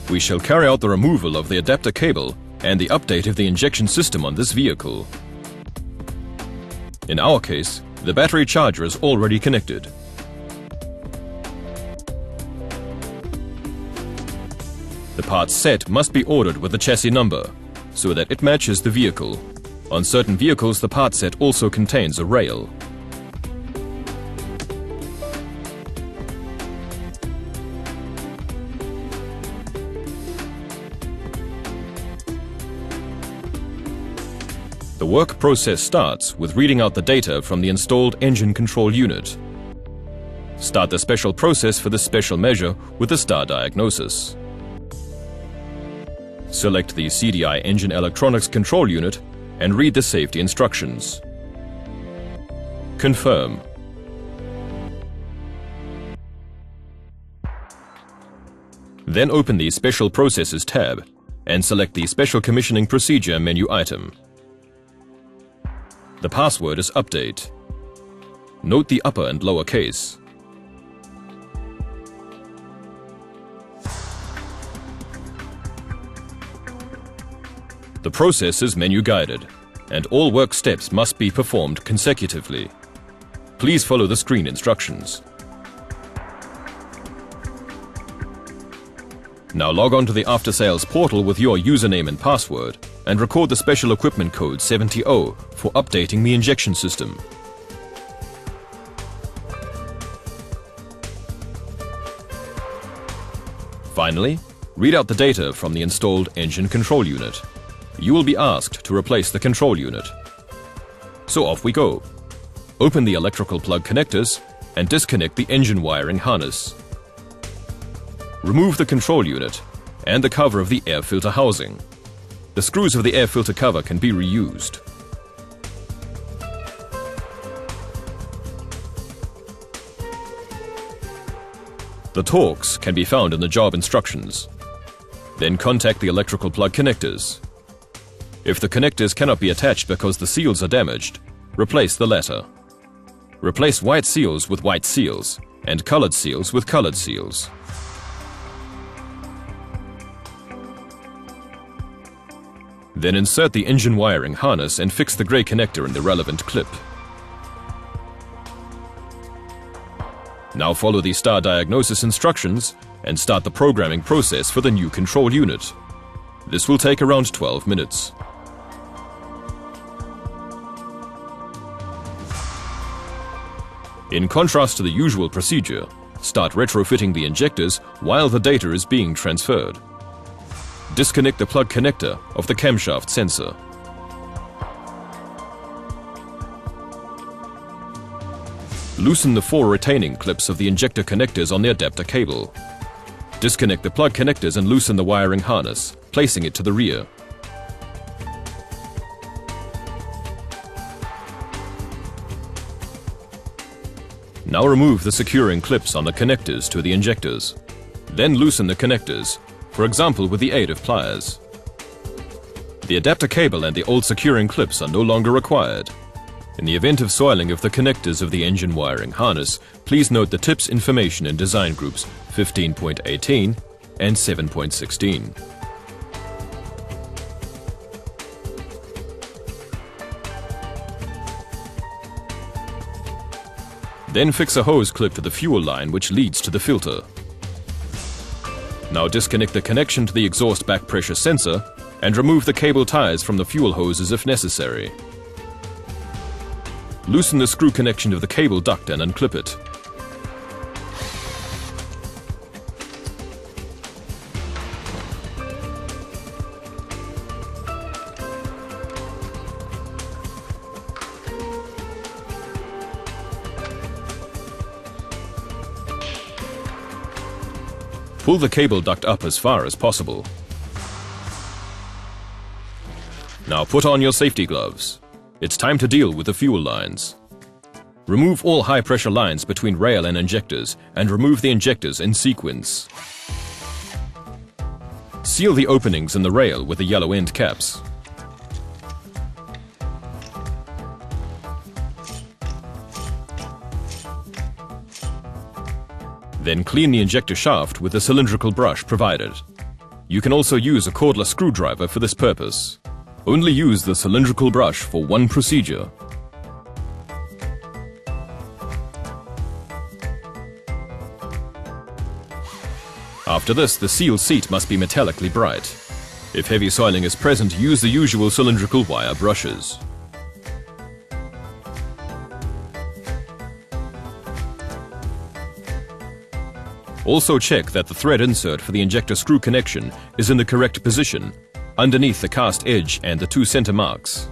We shall carry out the removal of the adapter cable and the update of the injection system on this vehicle. In our case, the battery charger is already connected. The part set must be ordered with the chassis number, so that it matches the vehicle. On certain vehicles, the part set also contains a rail. The work process starts with reading out the data from the installed engine control unit. Start the special process for this special measure with the star diagnosis. Select the CDI engine electronics control unit and read the safety instructions. Confirm. Then open the Special Processes tab and select the Special Commissioning Procedure menu item. The password is update. Note the upper and lower case. The process is menu guided, and all work steps must be performed consecutively. Please follow the screen instructions. Now log on to the After Sales portal with your username and password and record the special equipment code 70 for updating the injection system. Finally, read out the data from the installed engine control unit. You will be asked to replace the control unit. So off we go. Open the electrical plug connectors and disconnect the engine wiring harness. Remove the control unit and the cover of the air filter housing. The screws of the air filter cover can be reused. The torques can be found in the job instructions. Then contact the electrical plug connectors. If the connectors cannot be attached because the seals are damaged, replace the latter. Replace white seals with white seals and colored seals with colored seals. Then insert the engine wiring harness and fix the gray connector in the relevant clip. Now follow the star diagnosis instructions and start the programming process for the new control unit. This will take around 12 minutes. In contrast to the usual procedure, start retrofitting the injectors while the data is being transferred. Disconnect the plug connector of the camshaft sensor. Loosen the 4 retaining clips of the injector connectors on the adapter cable. Disconnect the plug connectors and loosen the wiring harness, placing it to the rear. Now remove the securing clips on the connectors to the injectors. Then loosen the connectors, for example with the aid of pliers. The adapter cable and the old securing clips are no longer required. In the event of soiling of the connectors of the engine wiring harness, please note the TIPS information in design groups 15.18 and 7.16. Then fix a hose clip to the fuel line which leads to the filter. Now disconnect the connection to the exhaust back pressure sensor and remove the cable ties from the fuel hoses if necessary. Loosen the screw connection of the cable duct and unclip it. Pull the cable duct up as far as possible. Now put on your safety gloves. It's time to deal with the fuel lines. Remove all high-pressure lines between rail and injectors and remove the injectors in sequence. Seal the openings in the rail with the yellow end caps. Then clean the injector shaft with the cylindrical brush provided. You can also use a cordless screwdriver for this purpose. Only use the cylindrical brush for one procedure. After this, the seal seat must be metallically bright. If heavy soiling is present, use the usual cylindrical wire brushes. Also check that the thread insert for the injector screw connection is in the correct position, underneath the cast edge and the 2 center marks.